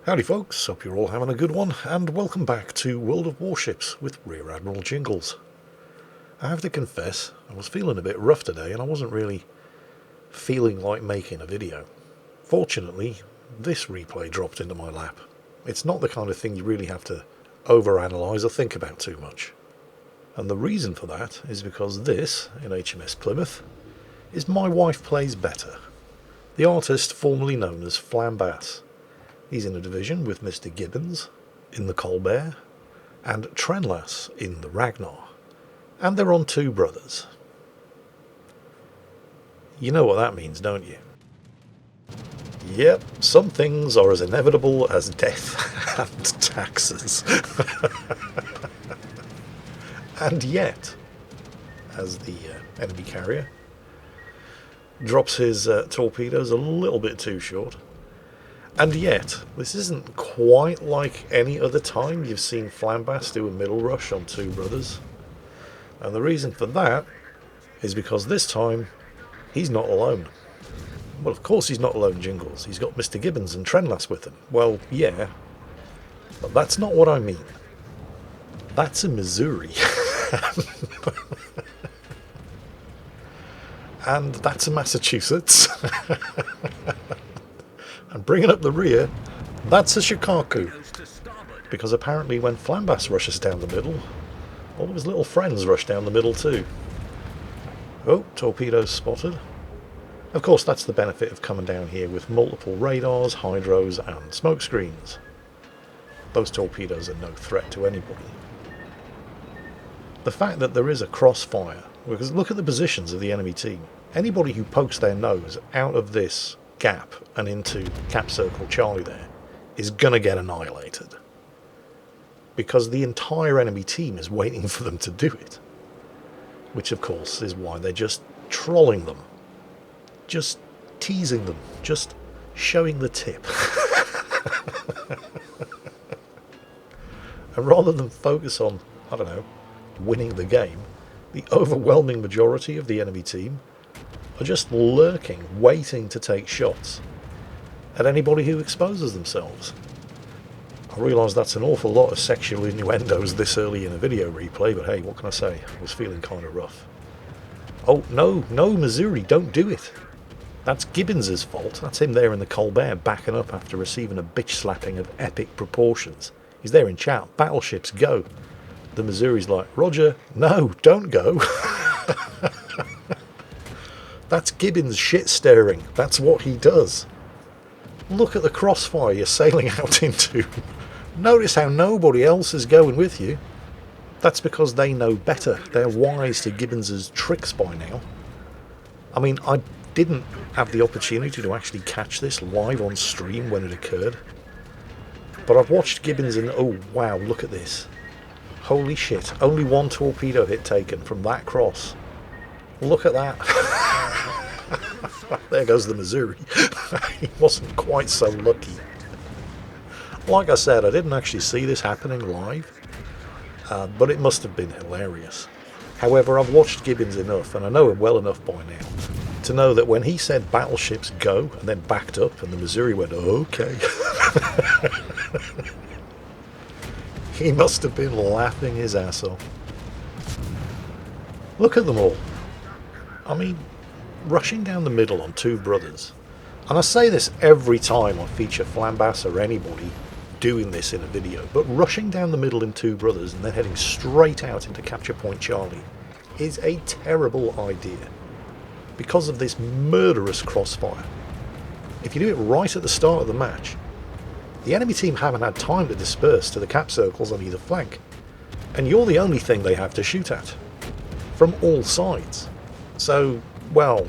Howdy folks, hope you're all having a good one, and welcome back to World of Warships with Rear Admiral Jingles. I have to confess, I was feeling a bit rough today and I wasn't really feeling like making a video. Fortunately, this replay dropped into my lap. It's not the kind of thing you really have to overanalyse or think about too much. And the reason for that is because this, in HMS Plymouth, is My Wife Plays Better, the artist formerly known as Flambass. He's in a division with Mr. Gibbins in the Colbert and Trenlass in the Ragnar. And they're on Two Brothers. You know what that means, don't you? Yep, some things are as inevitable as death and taxes. And yet, as the enemy carrier drops his torpedoes a little bit too short, and yet, this isn't quite like any other time you've seen Flambass do a middle rush on Two Brothers. And the reason for that is because this time, he's not alone. Well, of course he's not alone, Jingles. He's got Mr. Gibbins and Trenlass with him. Well, yeah, but that's not what I mean. That's a Missouri. And that's a Massachusetts. And bringing up the rear, that's a Shikaku. Because apparently when Flambass rushes down the middle, all of his little friends rush down the middle too. Oh, torpedoes spotted. Of course, that's the benefit of coming down here with multiple radars, hydros and smoke screens. Those torpedoes are no threat to anybody. The fact that there is a crossfire, because look at the positions of the enemy team. Anybody who pokes their nose out of this gap and into Cap Circle Charlie there is gonna get annihilated. Because the entire enemy team is waiting for them to do it. Which of course is why they're just trolling them. Just teasing them. Just showing the tip. And rather than focus on, I don't know, winning the game, the overwhelming majority of the enemy team are just lurking, waiting to take shots at anybody who exposes themselves. I realise that's an awful lot of sexual innuendos this early in a video replay, but hey, what can I say? I was feeling kind of rough. Oh, no, Missouri, don't do it. That's Gibbins' fault. That's him there in the Colbert backing up after receiving a bitch slapping of epic proportions. He's there in chat. Battleships, go. The Missouri's like, Roger, no, don't go. That's Gibbins shit staring. That's what he does. Look at the crossfire you're sailing out into. Notice how nobody else is going with you. That's because they know better. They're wise to Gibbons' tricks by now. I mean, I didn't have the opportunity to actually catch this live on stream when it occurred. But I've watched Gibbons and oh wow, look at this. Holy shit, only one torpedo hit taken from that cross. Look at that. There goes the Missouri. He wasn't quite so lucky. Like I said, I didn't actually see this happening live, but it must have been hilarious. However, I've watched Gibbons enough, and I know him well enough by now, to know that when he said battleships go, and then backed up, and the Missouri went, okay. He must have been laughing his ass off. Look at them all. I mean, rushing down the middle on Two Brothers. And I say this every time I feature Flambass or anybody doing this in a video, but rushing down the middle in Two Brothers and then heading straight out into Capture Point Charlie is a terrible idea because of this murderous crossfire. If you do it right at the start of the match, the enemy team haven't had time to disperse to the cap circles on either flank, and you're the only thing they have to shoot at, from all sides. So, well,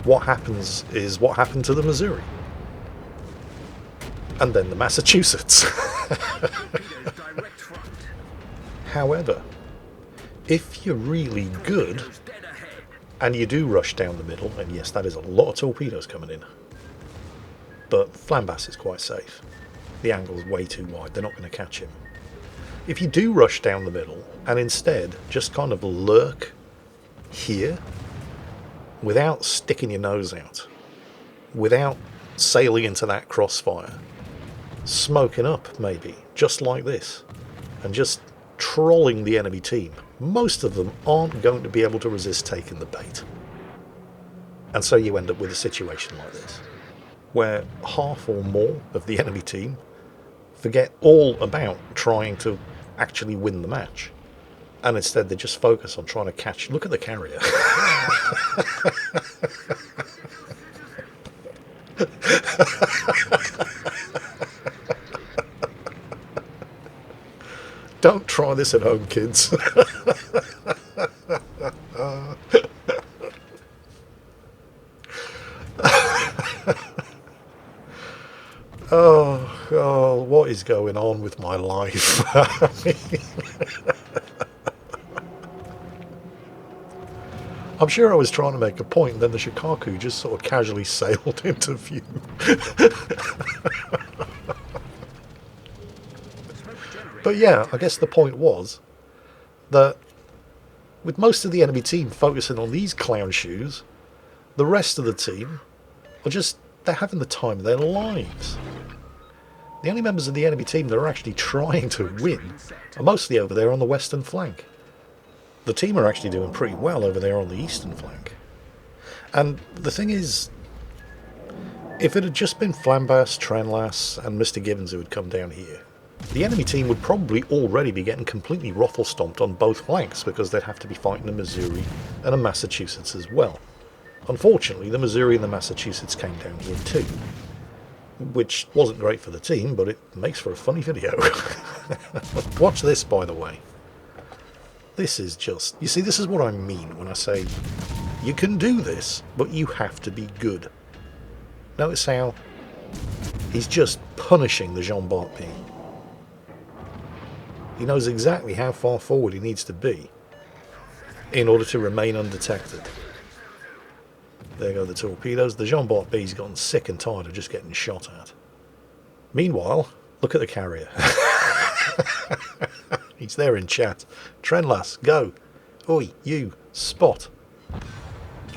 what happens is what happened to the Missouri. And then the Massachusetts. However, if you're really good, and you do rush down the middle, and yes, that is a lot of torpedoes coming in, but Flambass is quite safe. The angle's way too wide, they're not going to catch him. If you do rush down the middle, and instead just kind of lurk here, without sticking your nose out, without sailing into that crossfire, smoking up, maybe, just like this, and just trolling the enemy team. Most of them aren't going to be able to resist taking the bait. And so you end up with a situation like this, where half or more of the enemy team forget all about trying to actually win the match. And instead they just focus on trying to catch... Look at the carrier. Don't try this at home, kids. Oh, what is going on with my life? I'm sure I was trying to make a point, and then the Shikaku just sort of casually sailed into view. But yeah, I guess the point was that with most of the enemy team focusing on these clown shoes, the rest of the team are just, they're having the time of their lives. The only members of the enemy team that are actually trying to win are mostly over there on the western flank. The team are actually doing pretty well over there on the eastern flank. And the thing is, if it had just been Flambass, Trenlass and Mr. Gibbins who had come down here, the enemy team would probably already be getting completely ruffle-stomped on both flanks, because they'd have to be fighting a Missouri and a Massachusetts as well. Unfortunately, the Missouri and the Massachusetts came down here too, which wasn't great for the team, but it makes for a funny video. Watch this, by the way. This is just... You see, this is what I mean when I say you can do this, but you have to be good. Notice how he's just punishing the Jean-Bart. He knows exactly how far forward he needs to be in order to remain undetected. There go the torpedoes. The Jean-Bart B's gotten sick and tired of just getting shot at. Meanwhile, look at the carrier. He's there in chat. Trenlass, go. Oi, you, spot.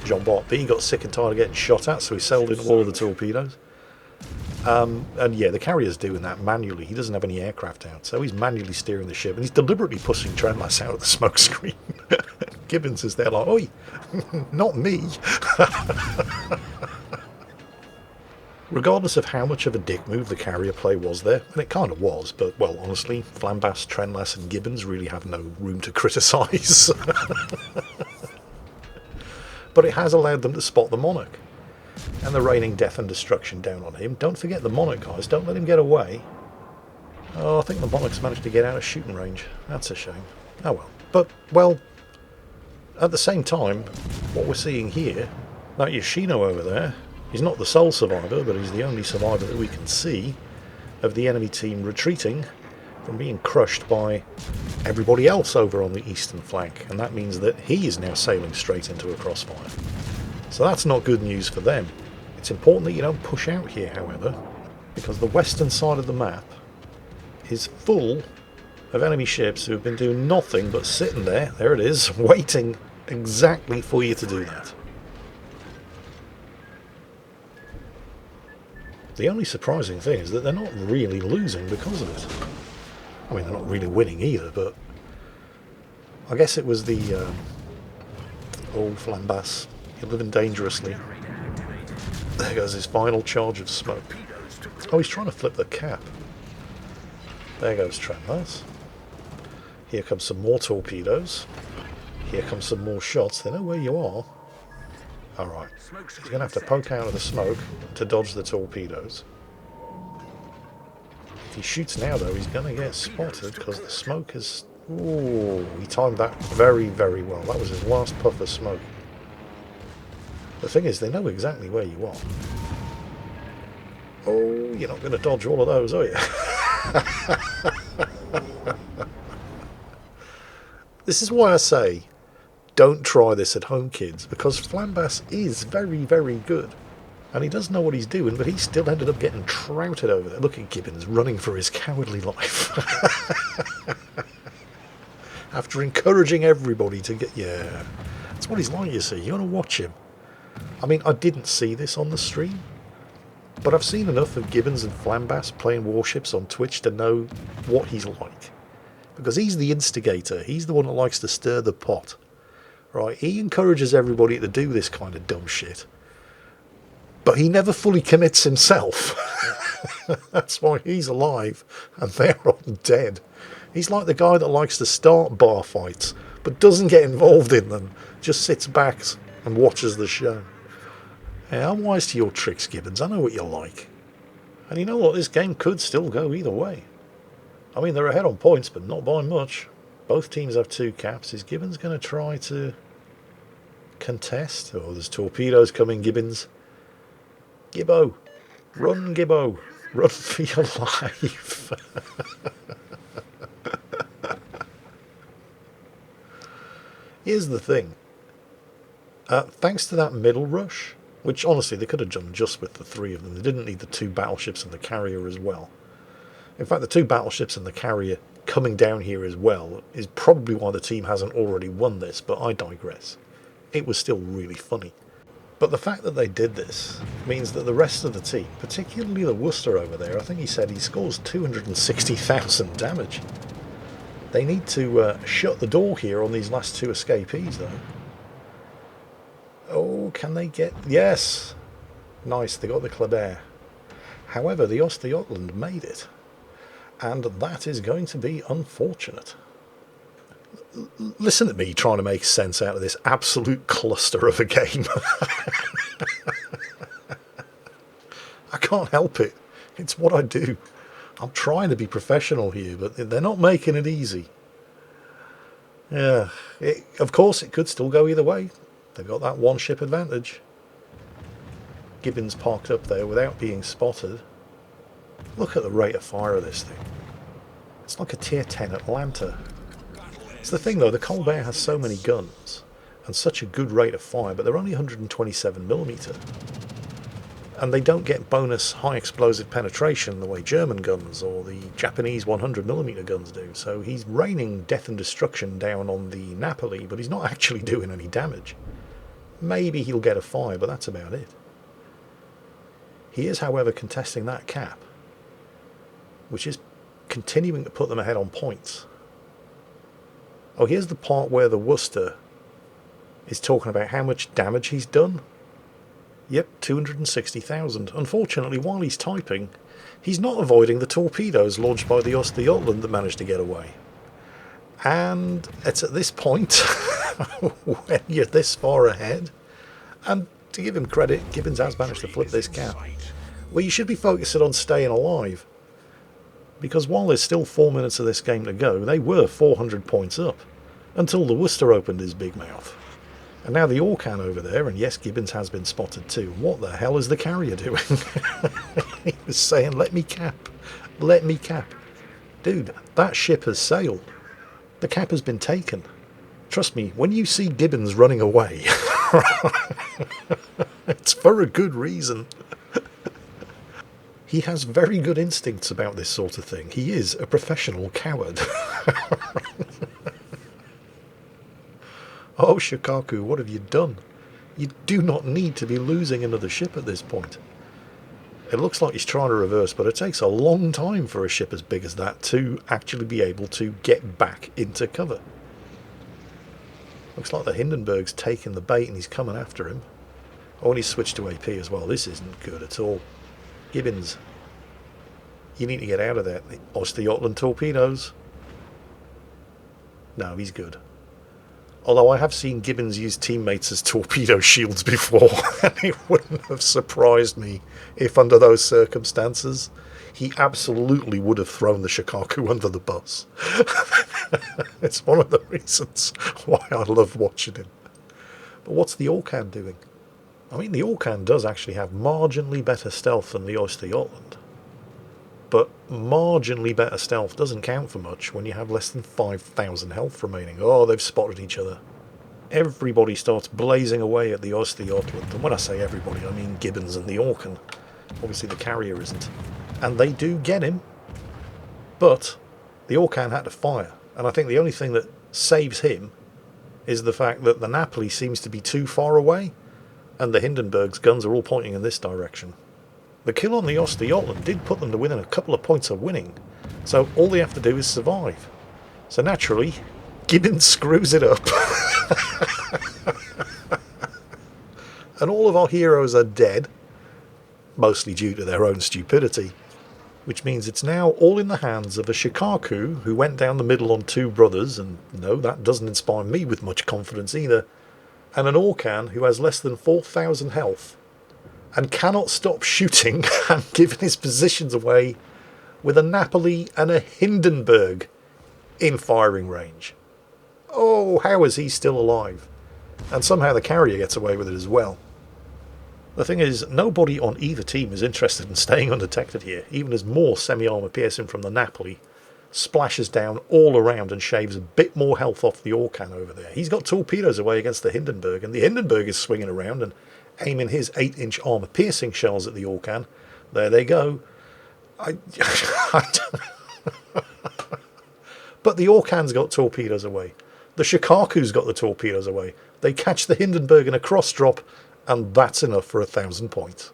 Jean-Bart B got sick and tired of getting shot at, so he sailed in all of the torpedoes. And yeah, the carrier's doing that manually. He doesn't have any aircraft out, so he's manually steering the ship, and he's deliberately pushing Trenlass out of the smoke screen. Gibbins is there like, oi, not me. Regardless of how much of a dick move the carrier play was there, and it kind of was, but, well, honestly, Flambass, Trenlass and Gibbins really have no room to criticise. But it has allowed them to spot the Monarch. And they're raining death and destruction down on him. Don't forget the Monarch, guys. Don't let him get away. Oh, I think the Monarch's managed to get out of shooting range. That's a shame. Oh well. But, well, at the same time, what we're seeing here, that Yoshino over there, he's not the sole survivor, but he's the only survivor that we can see of the enemy team retreating from being crushed by everybody else over on the eastern flank. And that means that he is now sailing straight into a crossfire. So that's not good news for them. It's important that you don't push out here, however, because the western side of the map is full of enemy ships who have been doing nothing but sitting there it is, waiting exactly for you to do that. The only surprising thing is that they're not really losing because of it. I mean, they're not really winning either, but I guess it was the old Flambass. You're living dangerously. There goes his final charge of smoke. Oh, he's trying to flip the cap. There goes Trenlass. Here comes some more torpedoes. Here comes some more shots. They know where you are. Alright. He's going to have to poke out of the smoke to dodge the torpedoes. If he shoots now, though, he's going to get spotted because the smoke is... Ooh, he timed that very, very well. That was his last puff of smoke. The thing is, they know exactly where you are. Oh, you're not going to dodge all of those, are you? This is why I say, don't try this at home, kids, because Flambass is very, very good. And he does know what he's doing, but he still ended up getting trouted over there. Look at Gibbins running for his cowardly life. After encouraging everybody to get... Yeah, that's what he's like, you see. You want to watch him. I mean, I didn't see this on the stream, But I've seen enough of Gibbins and Flambass playing Warships on Twitch to know what he's like. Because he's the instigator. He's the one that likes to stir the pot. Right? He encourages everybody to do this kind of dumb shit. But he never fully commits himself. That's why he's alive and they're all dead. He's like the guy that likes to start bar fights, but doesn't get involved in them. Just sits back and watches the show. Yeah, I'm wise to your tricks, Gibbons. I know what you're like. And you know what? This game could still go either way. I mean, they're ahead on points, but not by much. Both teams have 2 caps. Is Gibbons going to try to contest? Oh, there's torpedoes coming, Gibbons. Gibbo. Run, Gibbo. Run for your life. Here's the thing. Thanks to that middle rush, which honestly they could have done just with the 3 of them. They didn't need the 2 battleships and the carrier as well. In fact, the 2 battleships and the carrier coming down here as well is probably why the team hasn't already won this, but I digress. It was still really funny. But the fact that they did this means that the rest of the team, particularly the Worcester over there, I think he said he scores 260,000 damage. They need to shut the door here on these last 2 escapees, though. Oh, can they get... Yes! Nice, they got the Kleber. However, the Ostjotland made it. And that is going to be unfortunate. Listen to me trying to make sense out of this absolute cluster of a game. I can't help it. It's what I do. I'm trying to be professional here, but they're not making it easy. Yeah, of course, it could still go either way. They've got that 1 ship advantage. Gibbons parked up there without being spotted. Look at the rate of fire of this thing. It's like a tier 10 Atlanta. It's the thing though, the Colbert has so many guns and such a good rate of fire, but they're only 127mm. And they don't get bonus high explosive penetration the way German guns or the Japanese 100mm guns do. So he's raining death and destruction down on the Napoli, but he's not actually doing any damage. Maybe he'll get a fire, but that's about it. He is, however, contesting that cap, which is continuing to put them ahead on points. Oh, here's the part where the Worcester is talking about how much damage he's done. Yep, 260,000. Unfortunately, while he's typing, he's not avoiding the torpedoes launched by the Ostjotland that managed to get away. And it's at this point, when you're this far ahead, and to give him credit, Gibbons has managed to flip this cap. Well, you should be focusing on staying alive. Because while there's still 4 minutes of this game to go, they were 400 points up. Until the Worcester opened his big mouth. And now the Orkan over there, and yes, Gibbons has been spotted too. What the hell is the carrier doing? He was saying, let me cap. Let me cap. Dude, that ship has sailed. The cap has been taken. Trust me, when you see Gibbons running away, it's for a good reason. He has very good instincts about this sort of thing. He is a professional coward. Oh, Shikaku, what have you done? You do not need to be losing another ship at this point. It looks like he's trying to reverse, but it takes a long time for a ship as big as that to actually be able to get back into cover. Looks like the Hindenburg's taking the bait and he's coming after him. Oh, and he's switched to AP as well. This isn't good at all. Gibbons, you need to get out of there. Ostjotland torpedoes. No, he's good. Although I have seen Gibbons use teammates as torpedo shields before, and it wouldn't have surprised me if under those circumstances he absolutely would have thrown the Shikaku under the bus. It's one of the reasons why I love watching him. But what's the Orkan doing? I mean, the Orkan does actually have marginally better stealth than the Ostjotland. But marginally better stealth doesn't count for much when you have less than 5,000 health remaining. Oh, they've spotted each other. Everybody starts blazing away at the Ostjotland. And when I say everybody, I mean Gibbons and the Orkan. Obviously the carrier isn't. And they do get him. But the Orkan had to fire. And I think the only thing that saves him is the fact that the Napoli seems to be too far away. And the Hindenburg's guns are all pointing in this direction. The kill on the Osterjotland did put them to within a couple of points of winning, so all they have to do is survive. So naturally, Gibbins screws it up. And all of our heroes are dead, mostly due to their own stupidity, which means it's now all in the hands of a Shikaku who went down the middle on two brothers, and no, that doesn't inspire me with much confidence either, and an Orkan who has less than 4,000 health, and cannot stop shooting and giving his positions away with a Napoli and a Hindenburg in firing range. Oh, how is he still alive? And somehow the carrier gets away with it as well. The thing is, nobody on either team is interested in staying undetected here, even as more semi-armour piercing from the Napoli splashes down all around and shaves a bit more health off the Orkan over there. He's got torpedoes away against the Hindenburg, and the Hindenburg is swinging around and aiming his 8-inch armour-piercing shells at the Orkan. There they go. But the Orkan's got torpedoes away. The Shikaku's got the torpedoes away. They catch the Hindenburg in a cross-drop, and that's enough for 1,000 points.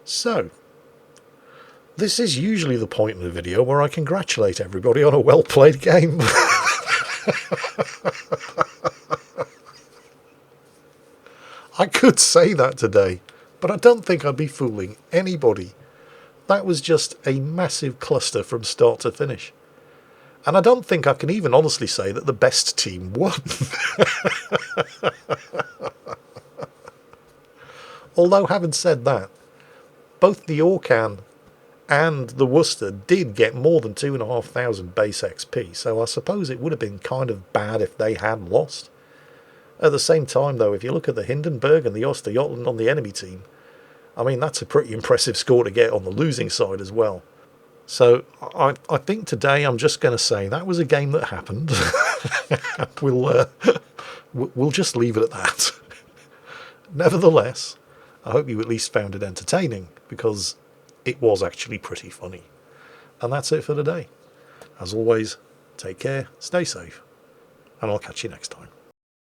So, this is usually the point in the video where I congratulate everybody on a well-played game. I could say that today, but I don't think I'd be fooling anybody. That was just a massive cluster from start to finish. And I don't think I can even honestly say that the best team won. Although, having said that, both the Orkan and the Worcester did get more than 2,500 base XP, so I suppose it would have been kind of bad if they had lost. At the same time, though, if you look at the Hindenburg and the Osterjotland on the enemy team, I mean, that's a pretty impressive score to get on the losing side as well. So I think today I'm just going to say that was a game that happened. We'll just leave it at that. Nevertheless, I hope you at least found it entertaining, because it was actually pretty funny. And that's it for today. As always, take care, stay safe, and I'll catch you next time.